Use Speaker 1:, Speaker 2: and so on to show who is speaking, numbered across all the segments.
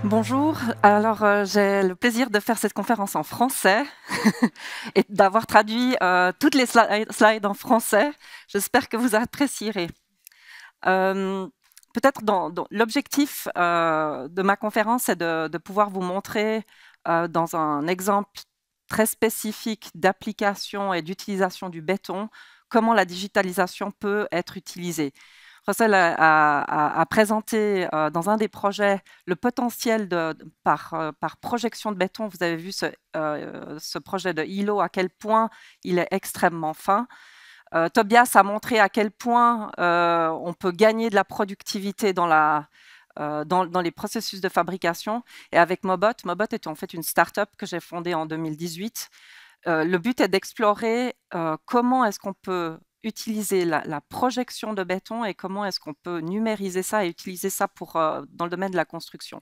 Speaker 1: Bonjour, alors j'ai le plaisir de faire cette conférence en français et d'avoir traduit toutes les slides en français. J'espère que vous apprécierez. Peut-être l'objectif de ma conférence est de pouvoir vous montrer dans un exemple très spécifique d'application et d'utilisation du béton comment la digitalisation peut être utilisée. Russell a présenté dans un des projets le potentiel par projection de béton. Vous avez vu ce projet de Hilo, à quel point il est extrêmement fin. Tobias a montré à quel point on peut gagner de la productivité dans les processus de fabrication. Et avec Mobot est en fait une start-up que j'ai fondée en 2018. Le but est d'explorer comment est-ce qu'on peut utiliser la projection de béton et comment est-ce qu'on peut numériser ça et utiliser ça dans le domaine de la construction.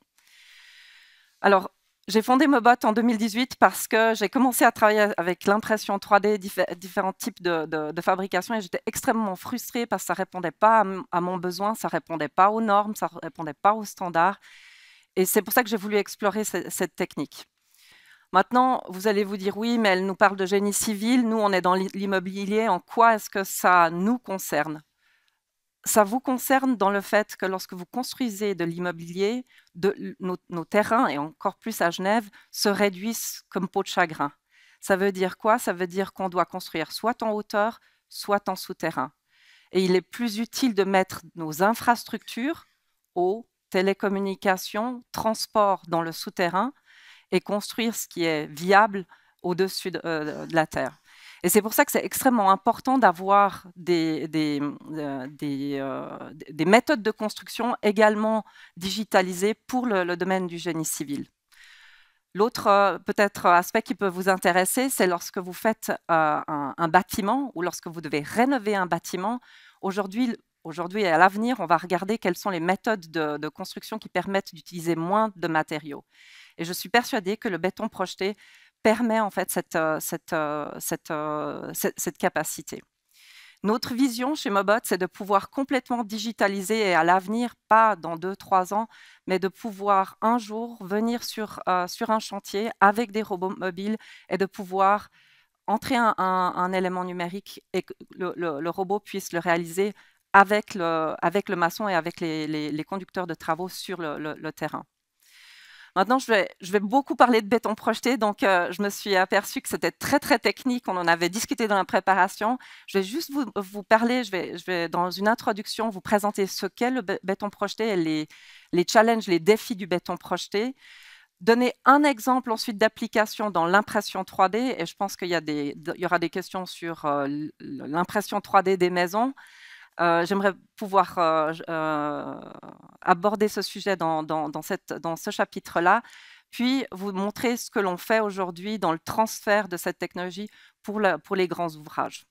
Speaker 1: Alors, j'ai fondé Mobot en 2018 parce que j'ai commencé à travailler avec l'impression 3D, différents types de fabrication, et j'étais extrêmement frustrée parce que ça ne répondait pas à mon besoin, ça ne répondait pas aux normes, ça ne répondait pas aux standards. Et c'est pour ça que j'ai voulu explorer cette technique. Maintenant, vous allez vous dire, oui, mais elle nous parle de génie civil, nous, on est dans l'immobilier, en quoi est-ce que ça nous concerne? Ça vous concerne dans le fait que lorsque vous construisez de l'immobilier, nos terrains, et encore plus à Genève, se réduisent comme peau de chagrin. Ça veut dire quoi? Ça veut dire qu'on doit construire soit en hauteur, soit en souterrain. Et il est plus utile de mettre nos infrastructures, eau, télécommunications, transport dans le souterrain et construire ce qui est viable au-dessus de la terre. Et c'est pour ça que c'est extrêmement important d'avoir des méthodes de construction également digitalisées pour le domaine du génie civil. L'autre peut-être aspect qui peut vous intéresser, c'est lorsque vous faites un bâtiment ou lorsque vous devez rénover un bâtiment. Aujourd'hui et à l'avenir, on va regarder quelles sont les méthodes de construction qui permettent d'utiliser moins de matériaux. Et je suis persuadée que le béton projeté permet en fait cette capacité. Notre vision chez Mobot, c'est de pouvoir complètement digitaliser et à l'avenir, pas dans 2-3 ans, mais de pouvoir un jour venir sur un chantier avec des robots mobiles et de pouvoir entrer un élément numérique et que le robot puisse le réaliser avec le maçon et avec les conducteurs de travaux sur le terrain. Maintenant, je vais beaucoup parler de béton projeté, donc je me suis aperçue que c'était très, très technique. On en avait discuté dans la préparation. Je vais juste vous parler, je vais dans une introduction vous présenter ce qu'est le béton projeté et les challenges, les défis du béton projeté. Donner un exemple ensuite d'application dans l'impression 3D, et je pense qu'il y aura des questions sur l'impression 3D des maisons. J'aimerais pouvoir aborder ce sujet dans ce chapitre-là, puis vous montrer ce que l'on fait aujourd'hui dans le transfert de cette technologie pour les grands ouvrages.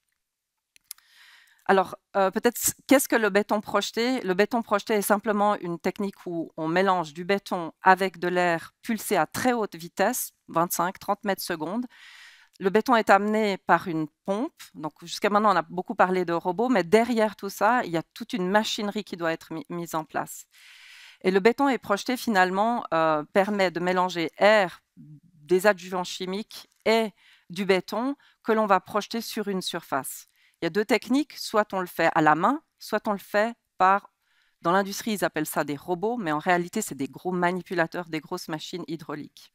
Speaker 1: Alors, peut-être, qu'est-ce que le béton projeté? Le béton projeté est simplement une technique où on mélange du béton avec de l'air pulsé à très haute vitesse, 25-30 mètres secondes. Le béton est amené par une pompe. Donc, jusqu'à maintenant, on a beaucoup parlé de robots, mais derrière tout ça, il y a toute une machinerie qui doit être mise en place. Et le béton est projeté, finalement, permet de mélanger air, des adjuvants chimiques et du béton que l'on va projeter sur une surface. Il y a deux techniques, soit on le fait à la main, soit on le fait dans l'industrie, ils appellent ça des robots, mais en réalité, c'est des gros manipulateurs, des grosses machines hydrauliques.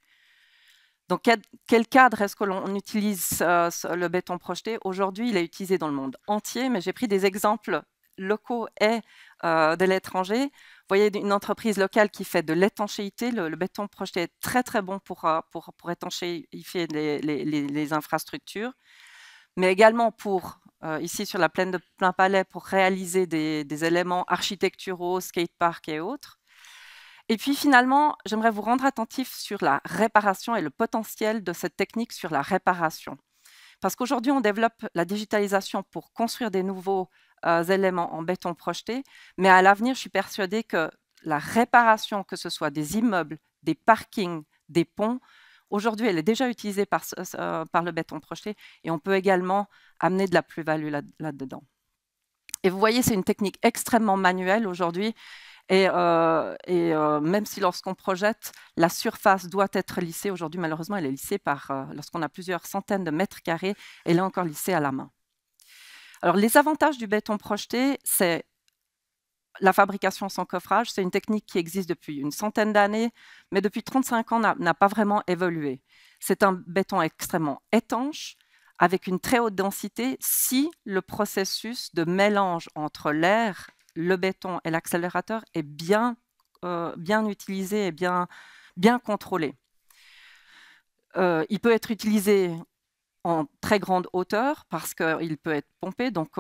Speaker 1: Donc, quel cadre est-ce que l'on utilise le béton projeté? Aujourd'hui, il est utilisé dans le monde entier, mais j'ai pris des exemples locaux et de l'étranger. Vous voyez une entreprise locale qui fait de l'étanchéité. Le béton projeté est très, très bon pour étancher les infrastructures, mais également ici sur la plaine de Plainpalais, pour réaliser des éléments architecturaux, skateparks et autres. Et puis finalement, j'aimerais vous rendre attentif sur la réparation et le potentiel de cette technique sur la réparation. Parce qu'aujourd'hui, on développe la digitalisation pour construire des nouveaux éléments en béton projeté, mais à l'avenir, je suis persuadée que la réparation, que ce soit des immeubles, des parkings, des ponts, aujourd'hui, elle est déjà utilisée par le béton projeté et on peut également amener de la plus-value là-dedans. Et vous voyez, c'est une technique extrêmement manuelle aujourd'hui. Même si lorsqu'on projette, la surface doit être lissée, aujourd'hui malheureusement elle est lissée lorsqu'on a plusieurs centaines de mètres carrés, elle est encore lissée à la main. Alors les avantages du béton projeté, c'est la fabrication sans coffrage. C'est une technique qui existe depuis une centaine d'années, mais depuis 35 ans n'a pas vraiment évolué. C'est un béton extrêmement étanche, avec une très haute densité, si le processus de mélange entre l'air, le béton et l'accélérateur est bien utilisé et bien contrôlé. Il peut être utilisé en très grande hauteur parce qu'il peut être pompé, donc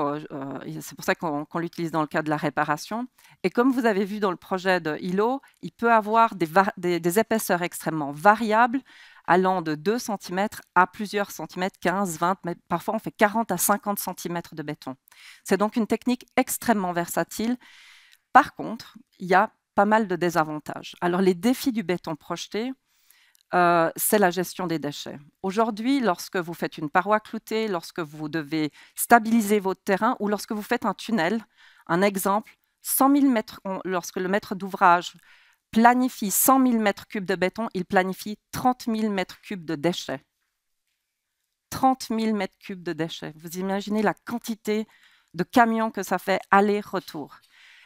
Speaker 1: c'est pour ça qu'on l'utilise dans le cadre de la réparation. Et comme vous avez vu dans le projet de ILO, il peut avoir des épaisseurs extrêmement variables, allant de 2 cm à plusieurs centimètres, 15, 20, mais parfois on fait 40 à 50 cm de béton. C'est donc une technique extrêmement versatile. Par contre, il y a pas mal de désavantages. Alors les défis du béton projeté, c'est la gestion des déchets. Aujourd'hui, lorsque vous faites une paroi cloutée, lorsque vous devez stabiliser votre terrain ou lorsque vous faites un tunnel, un exemple, 100 000 mètres, lorsque le maître d'ouvrage planifie 100 000 mètres cubes de béton, il planifie 30 000 mètres cubes de déchets. 30 000 mètres cubes de déchets. Vous imaginez la quantité de camions que ça fait aller-retour.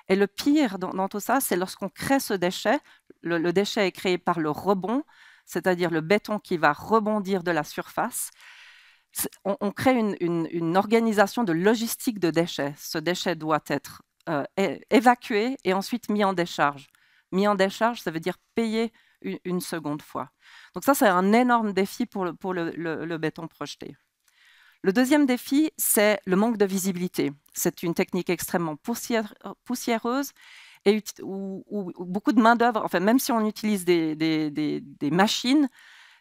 Speaker 1: Et le pire dans tout ça, c'est lorsqu'on crée ce déchet, le déchet est créé par le rebond, c'est-à-dire le béton qui va rebondir de la surface. On crée une organisation de logistique de déchets. Ce déchet doit être évacué et ensuite mis en décharge. Mis en décharge, ça veut dire payer une seconde fois. Donc ça, c'est un énorme défi pour le béton projeté. Le deuxième défi, c'est le manque de visibilité. C'est une technique extrêmement poussiéreuse et où beaucoup de main-d'œuvre, enfin, même si on utilise des machines,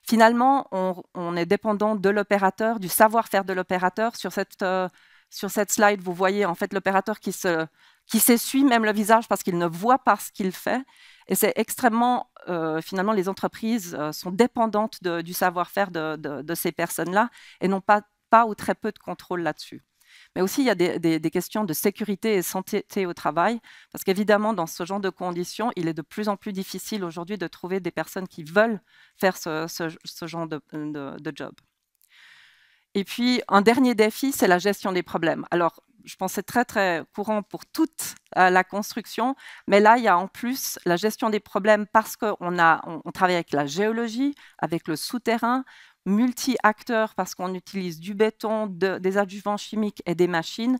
Speaker 1: finalement, on est dépendant de l'opérateur, du savoir-faire de l'opérateur. Sur cette slide, vous voyez en fait l'opérateur qui s'essuie même le visage parce qu'il ne voit pas ce qu'il fait. Et c'est extrêmement, finalement, les entreprises sont dépendantes du savoir-faire de ces personnes-là et n'ont pas ou très peu de contrôle là-dessus. Mais aussi, il y a des questions de sécurité et santé au travail, parce qu'évidemment, dans ce genre de conditions, il est de plus en plus difficile aujourd'hui de trouver des personnes qui veulent faire ce genre de job. Et puis, un dernier défi, c'est la gestion des problèmes. Alors, je pense que c'est très, très courant pour toute la construction, mais là, il y a en plus la gestion des problèmes parce qu'on travaille avec la géologie, avec le souterrain, multi-acteurs parce qu'on utilise du béton, des adjuvants chimiques et des machines.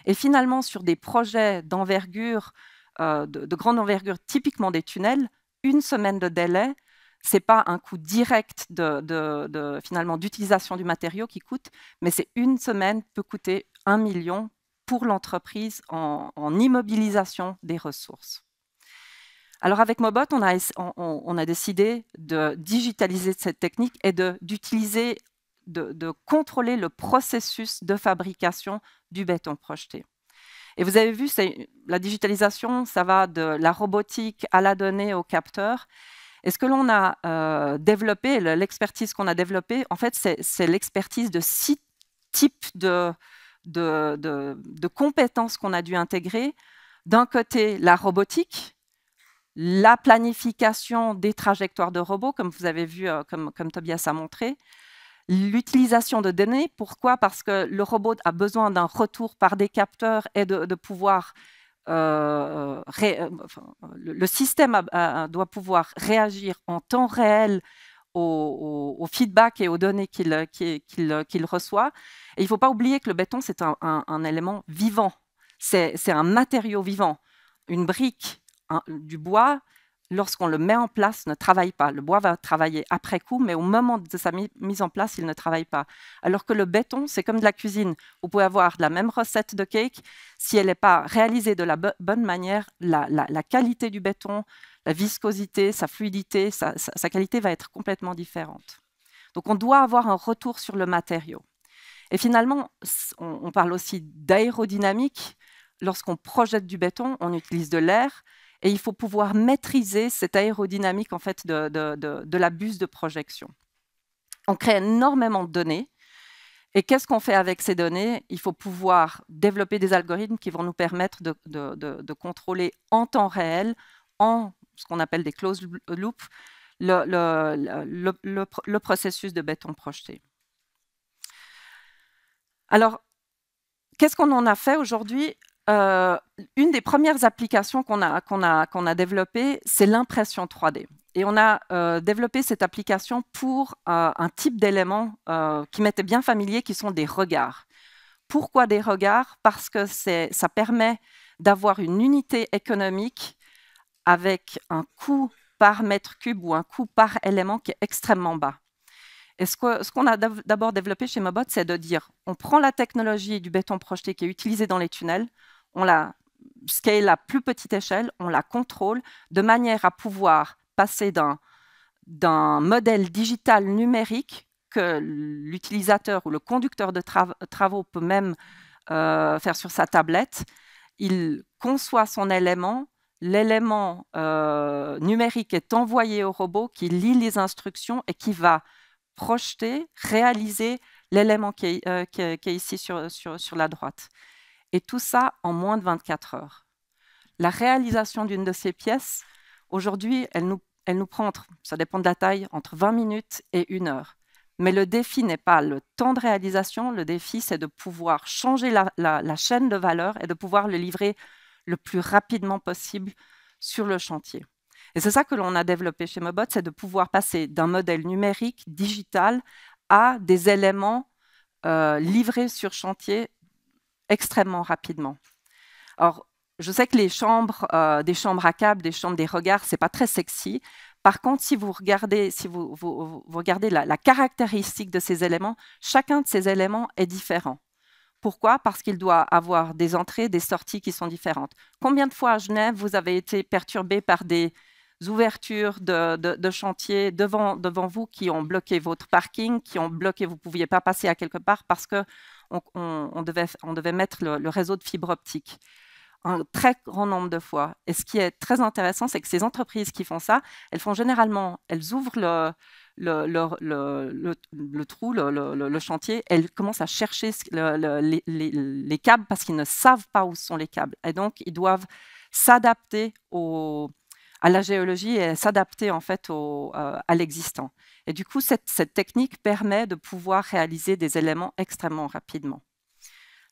Speaker 1: Et finalement, sur des projets d'envergure, de grande envergure, typiquement des tunnels, 1 semaine de délai, ce n'est pas un coût direct finalement d'utilisation du matériau qui coûte, mais c'est 1 semaine peut coûter 1 million pour l'entreprise en immobilisation des ressources. Alors avec Mobot, on a décidé de digitaliser cette technique et d'utiliser, de contrôler le processus de fabrication du béton projeté. Et vous avez vu, la digitalisation, ça va de la robotique à la donnée au capteur. Et ce que l'on a développé, l'expertise qu'on a développée, en fait, c'est l'expertise de 6 types de compétences qu'on a dû intégrer. D'un côté, la robotique, la planification des trajectoires de robots, comme vous avez vu, comme Tobias a montré, l'utilisation de données. Pourquoi? Parce que le robot a besoin d'un retour par des capteurs et de pouvoir... le système doit pouvoir réagir en temps réel au feedback et aux données qu'il reçoit. Et il ne faut pas oublier que le béton, c'est un élément vivant. C'est un matériau vivant. Une brique, du bois, lorsqu'on le met en place, ne travaille pas. Le bois va travailler après coup, mais au moment de sa mise en place, il ne travaille pas. Alors que le béton, c'est comme de la cuisine. Vous pouvez avoir la même recette de cake. Si elle n'est pas réalisée de la bonne manière, la qualité du béton, la viscosité, sa fluidité, sa qualité va être complètement différente. Donc, on doit avoir un retour sur le matériau. Et finalement, on parle aussi d'aérodynamique. Lorsqu'on projette du béton, on utilise de l'air. Et il faut pouvoir maîtriser cette aérodynamique en fait, de la buse de projection. On crée énormément de données Et qu'est-ce qu'on fait avec ces données? Il faut pouvoir développer des algorithmes qui vont nous permettre de contrôler en temps réel, en ce qu'on appelle des closed loops, le processus de béton projeté. Alors, qu'est-ce qu'on en a fait aujourd'hui? Une des premières applications qu'on a développées, c'est l'impression 3D. Et on a développé cette application pour un type d'éléments qui m'était bien familier, qui sont des regards. Pourquoi des regards? Parce que ça permet d'avoir une unité économique avec un coût par mètre cube ou un coût par élément qui est extrêmement bas. Et ce qu'on a d'abord développé chez Mobot, c'est de dire, on prend la technologie du béton projeté qui est utilisée dans les tunnels, on la scale à plus petite échelle, on la contrôle de manière à pouvoir passer d'un modèle digital numérique que l'utilisateur ou le conducteur de travaux peut même faire sur sa tablette. Il conçoit son élément, l'élément numérique est envoyé au robot qui lit les instructions et qui va projeter, réaliser l'élément qui est ici sur la droite. Et tout ça en moins de 24 heures. La réalisation d'une de ces pièces, aujourd'hui, elle nous prend, ça dépend de la taille, entre 20 minutes et 1 heure. Mais le défi n'est pas le temps de réalisation, le défi, c'est de pouvoir changer la chaîne de valeur et de pouvoir le livrer le plus rapidement possible sur le chantier. Et c'est ça que l'on a développé chez Mobot, c'est de pouvoir passer d'un modèle numérique, digital, à des éléments livrés sur chantier extrêmement rapidement. Alors, je sais que les chambres, des chambres à câbles, des chambres des regards, c'est pas très sexy. Par contre, si vous regardez, vous regardez la caractéristique de ces éléments, chacun de ces éléments est différent. Pourquoi? Parce qu'il doit avoir des entrées, des sorties qui sont différentes. Combien de fois à Genève, vous avez été perturbé par des ouvertures de chantier devant vous qui ont bloqué votre parking, qui ont bloqué, vous ne pouviez pas passer à quelque part parce qu'on devait mettre le réseau de fibre optique un très grand nombre de fois. Et ce qui est très intéressant, c'est que ces entreprises qui font ça, elles font généralement, elles ouvrent le trou, le chantier, elles commencent à chercher les câbles parce qu'ils ne savent pas où sont les câbles. Et donc, ils doivent s'adapter à la géologie et s'adapter en fait à l'existant. Et du coup, cette technique permet de pouvoir réaliser des éléments extrêmement rapidement.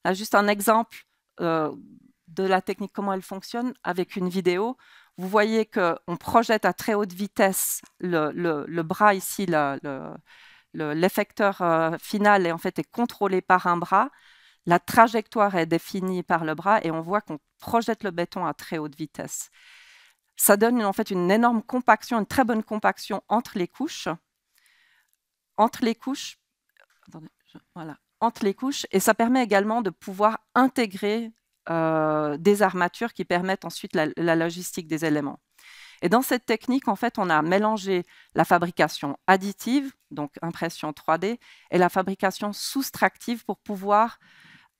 Speaker 1: Là, juste un exemple de la technique, comment elle fonctionne avec une vidéo. Vous voyez qu'on projette à très haute vitesse le bras ici, l'effecteur final est en fait contrôlé par un bras. La trajectoire est définie par le bras et on voit qu'on projette le béton à très haute vitesse. Ça donne en fait une énorme compaction, une très bonne compaction entre les couches. Entre les couches, et ça permet également de pouvoir intégrer des armatures qui permettent ensuite la logistique des éléments. Et dans cette technique, en fait, on a mélangé la fabrication additive, donc impression 3D, et la fabrication soustractive pour pouvoir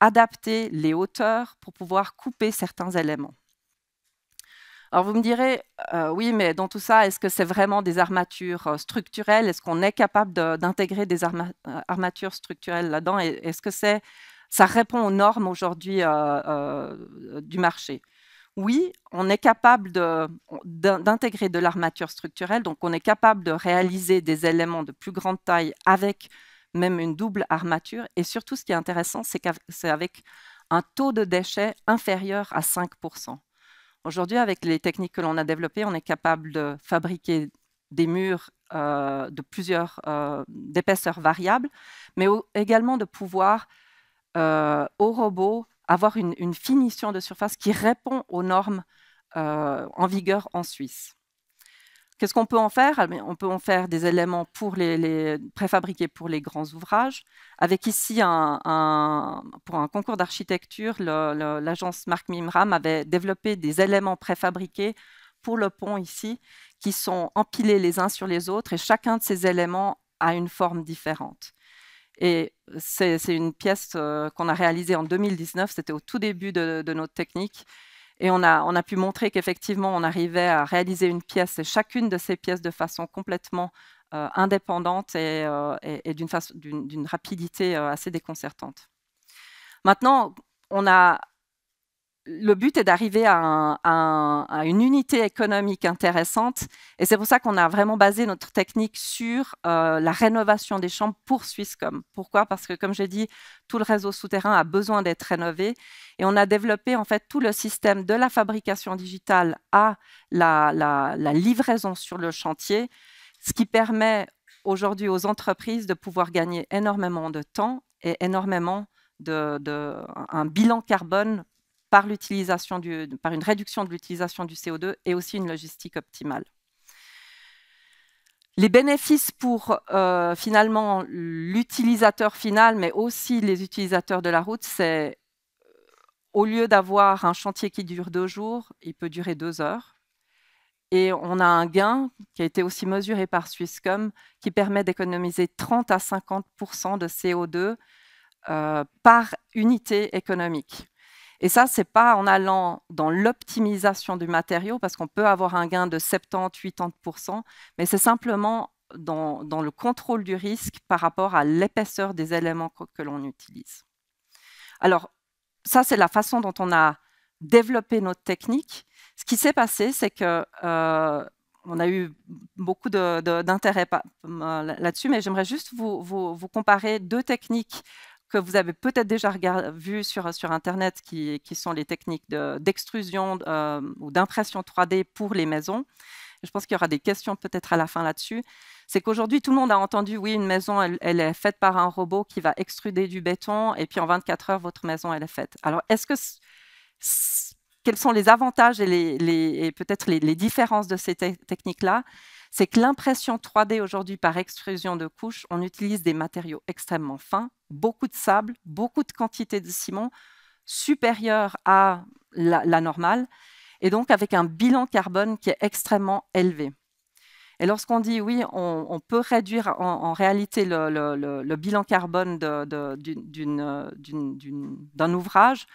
Speaker 1: adapter les hauteurs, pour pouvoir couper certains éléments. Alors vous me direz, oui, mais dans tout ça, est-ce que c'est vraiment des armatures structurelles? Est-ce qu'on est capable d'intégrer des armatures structurelles là-dedans? Est-ce que ça répond aux normes aujourd'hui du marché? Oui, on est capable d'intégrer de l'armature structurelle, donc on est capable de réaliser des éléments de plus grande taille avec même une double armature. Et surtout, ce qui est intéressant, c'est avec un taux de déchets inférieur à 5%. Aujourd'hui, avec les techniques que l'on a développées, on est capable de fabriquer des murs d'épaisseur variable, mais également de pouvoir, au robot, avoir une finition de surface qui répond aux normes en vigueur en Suisse. Qu'est-ce qu'on peut en faire? On peut en faire des éléments préfabriqués pour les grands ouvrages. Avec ici, pour un concours d'architecture, l'agence Marc Mimram avait développé des éléments préfabriqués pour le pont ici, qui sont empilés les uns sur les autres, et chacun de ces éléments a une forme différente. Et c'est une pièce qu'on a réalisée en 2019, c'était au tout début de notre technique. Et on a pu montrer qu'effectivement, on arrivait à réaliser une pièce, et chacune de ces pièces de façon complètement indépendante et d'une rapidité assez déconcertante. Maintenant, le but est d'arriver à une unité économique intéressante et c'est pour ça qu'on a vraiment basé notre technique sur la rénovation des chambres pour Swisscom. Pourquoi? Parce que, comme j'ai dit, tout le réseau souterrain a besoin d'être rénové et on a développé en fait tout le système de la fabrication digitale à la livraison sur le chantier, ce qui permet aujourd'hui aux entreprises de pouvoir gagner énormément de temps et énormément un bilan carbone par une réduction de l'utilisation du CO2 et aussi une logistique optimale. Les bénéfices pour finalement l'utilisateur final, mais aussi les utilisateurs de la route, c'est au lieu d'avoir un chantier qui dure 2 jours, il peut durer 2 heures. Et on a un gain qui a été aussi mesuré par Swisscom qui permet d'économiser 30 à 50% de CO2 par unité économique. Et ça, ce n'est pas en allant dans l'optimisation du matériau, parce qu'on peut avoir un gain de 70-80%, mais c'est simplement dans le contrôle du risque par rapport à l'épaisseur des éléments que l'on utilise. Alors, ça, c'est la façon dont on a développé notre technique. Ce qui s'est passé, c'est que on a eu beaucoup d'intérêt là-dessus, mais j'aimerais juste vous comparer 2 techniques que vous avez peut-être déjà vues sur Internet, qui sont les techniques d'extrusion ou d'impression 3D pour les maisons. Je pense qu'il y aura des questions peut-être à la fin là-dessus. C'est qu'aujourd'hui, tout le monde a entendu, oui, une maison, elle est faite par un robot qui va extruder du béton, et puis en 24 heures, votre maison, elle est faite. Alors, quels sont les avantages et peut-être les différences de ces techniques-là? C'est que l'impression 3D aujourd'hui par extrusion de couches, on utilise des matériaux extrêmement fins, beaucoup de sable, beaucoup de quantité de ciment, supérieure à la normale, et donc avec un bilan carbone qui est extrêmement élevé. Et lorsqu'on dit oui, on peut réduire en réalité le bilan carbone d'un ouvrage,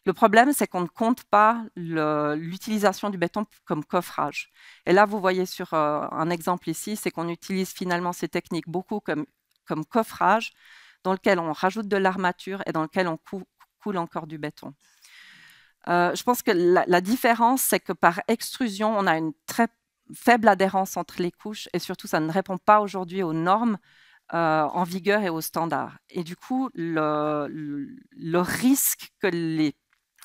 Speaker 1: le problème, c'est qu'on ne compte pas l'utilisation du béton comme coffrage. Et là, vous voyez sur un exemple ici, c'est qu'on utilise finalement ces techniques beaucoup comme coffrage, dans lequel on rajoute de l'armature et dans lequel on coule encore du béton. Je pense que la différence, c'est que par extrusion, on a une très faible adhérence entre les couches et surtout, ça ne répond pas aujourd'hui aux normes en vigueur et aux standards. Et du coup, le risque que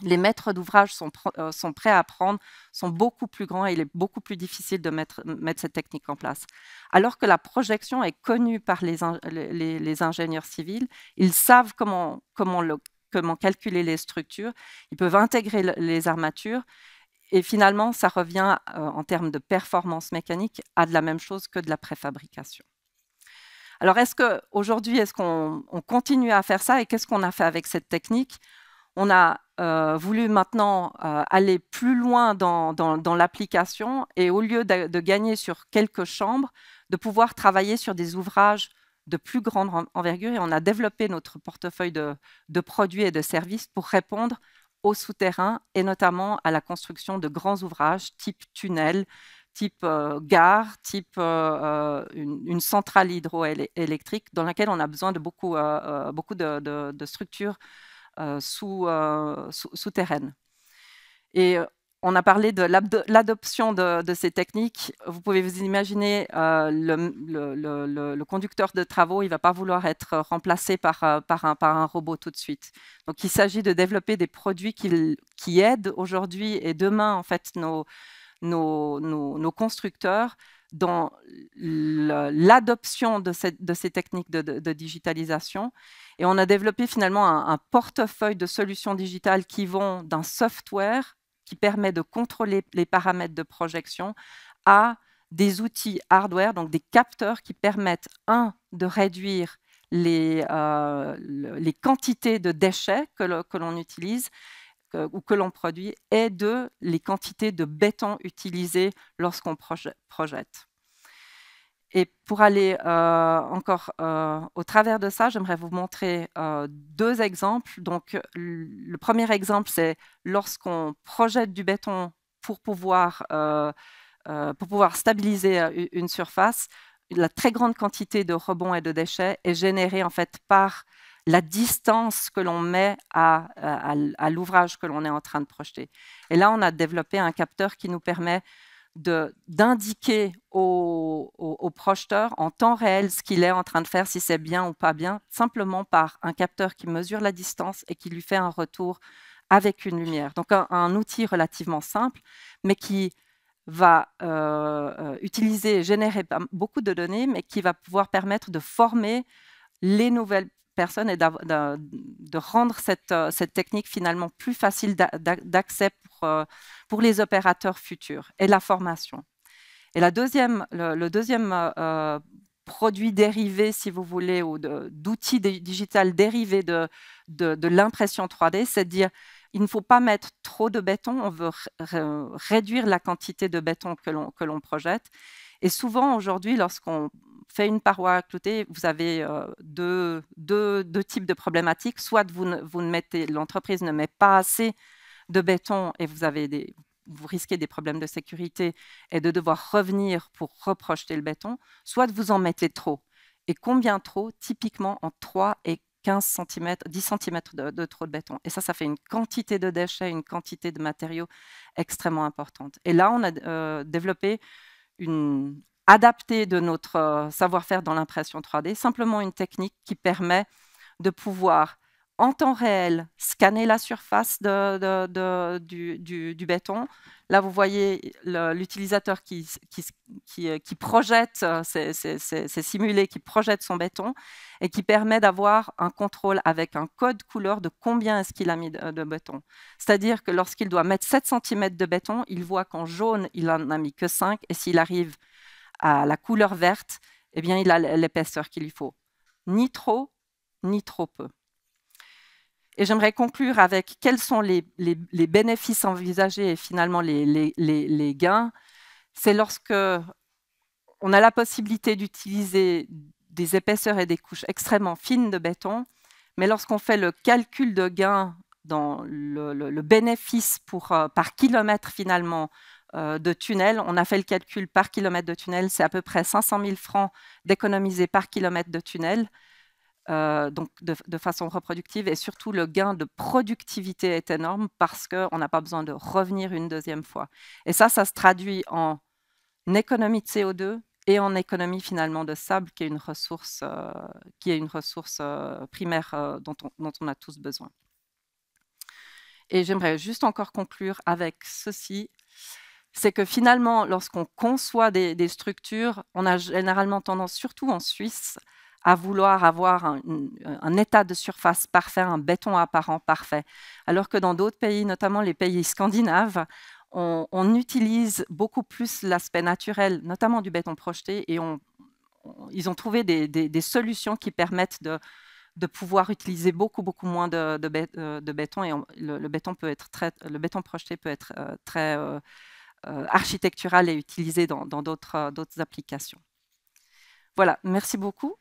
Speaker 1: les maîtres d'ouvrage sont prêts à prendre sont beaucoup plus grands et il est beaucoup plus difficile de mettre cette technique en place. Alors que la projection est connue par les ingénieurs civils, ils savent comment calculer les structures, ils peuvent intégrer les armatures et finalement, ça revient en termes de performance mécanique à de la même chose que de la préfabrication. Alors, aujourd'hui, est-ce qu'on continue à faire ça et qu'est-ce qu'on a fait avec cette technique? On a voulu maintenant aller plus loin dans l'application et au lieu de gagner sur quelques chambres, de pouvoir travailler sur des ouvrages de plus grande envergure et on a développé notre portefeuille de produits et de services pour répondre aux souterrains et notamment à la construction de grands ouvrages type tunnel, type gare, type une centrale hydroélectrique dans laquelle on a besoin de beaucoup de structures souterraines. Et on a parlé de l'adoption de ces techniques. Vous pouvez vous imaginer le conducteur de travaux, il ne va pas vouloir être remplacé par un robot tout de suite. Donc, il s'agit de développer des produits qui aident aujourd'hui et demain, en fait, nos constructeurs dans l'adoption de ces techniques de digitalisation. Et on a développé finalement un portefeuille de solutions digitales qui vont d'un software qui permet de contrôler les paramètres de projection à des outils hardware, donc des capteurs qui permettent, de réduire les quantités de déchets que l'on utilise ou que l'on produit, et les quantités de béton utilisées lorsqu'on projette. Et pour aller encore au travers de ça, j'aimerais vous montrer 2 exemples. Donc, le premier exemple, c'est lorsqu'on projette du béton pour pouvoir stabiliser une surface. la très grande quantité de rebonds et de déchets est générée en fait par la distance que l'on met à l'ouvrage que l'on est en train de projeter. Et là, on a développé un capteur qui nous permet d'indiquer au projeteur en temps réel ce qu'il est en train de faire, si c'est bien ou pas bien, simplement par un capteur qui mesure la distance et qui lui fait un retour avec une lumière. Donc un outil relativement simple, mais qui va utiliser et générer beaucoup de données, mais qui va pouvoir permettre de former les nouvelles personnes et de rendre cette technique finalement plus facile d'accès pour les opérateurs futurs et la formation. Et le deuxième produit dérivé, si vous voulez, ou d'outils digital dérivés de l'impression 3D, c'est de dire il ne faut pas mettre trop de béton, on veut réduire la quantité de béton que l'on projette. Et souvent, aujourd'hui, lorsqu'on fait une paroi cloutée, vous avez deux types de problématiques. Soit l'entreprise ne met pas assez de béton et vous risquez des problèmes de sécurité et de devoir revenir pour reprojeter le béton, soit vous en mettez trop. Et combien trop? Typiquement en 3 et 15 cm, 10 cm de trop de béton. Et ça fait une quantité de déchets, une quantité de matériaux extrêmement importante. Et là, on a développé adapté de notre savoir-faire dans l'impression 3D, simplement une technique qui permet de pouvoir en temps réel scanner la surface du béton. Là, vous voyez l'utilisateur qui projette, c'est simulé, qui projette son béton et qui permet d'avoir un contrôle avec un code couleur de combien est-ce qu'il a mis de béton. C'est-à-dire que lorsqu'il doit mettre 7 cm de béton, il voit qu'en jaune, il n'en a mis que 5 et s'il arrive à la couleur verte, eh bien, il a l'épaisseur qu'il lui faut. Ni trop, ni trop peu. Et j'aimerais conclure avec quels sont les bénéfices envisagés et finalement les gains. C'est lorsque on a la possibilité d'utiliser des épaisseurs et des couches extrêmement fines de béton, mais lorsqu'on fait le calcul de gain dans le bénéfice par kilomètre finalement de tunnel, on a fait le calcul par kilomètre de tunnel, c'est à peu près 500 000 francs d'économiser par kilomètre de tunnel. Donc de façon reproductive, et surtout le gain de productivité est énorme parce qu'on n'a pas besoin de revenir une deuxième fois. Et ça se traduit en économie de CO2 et en économie finalement de sable, qui est une ressource, primaire dont on a tous besoin. Et j'aimerais juste encore conclure avec ceci, c'est que finalement, lorsqu'on conçoit des structures, on a généralement tendance, surtout en Suisse, à vouloir avoir un état de surface parfait, un béton apparent parfait. Alors que dans d'autres pays, notamment les pays scandinaves, on utilise beaucoup plus l'aspect naturel, notamment du béton projeté, et ils ont trouvé des solutions qui permettent de pouvoir utiliser beaucoup moins de béton, et le béton projeté peut être très architectural et utilisé dans d'autres applications. Voilà, merci beaucoup.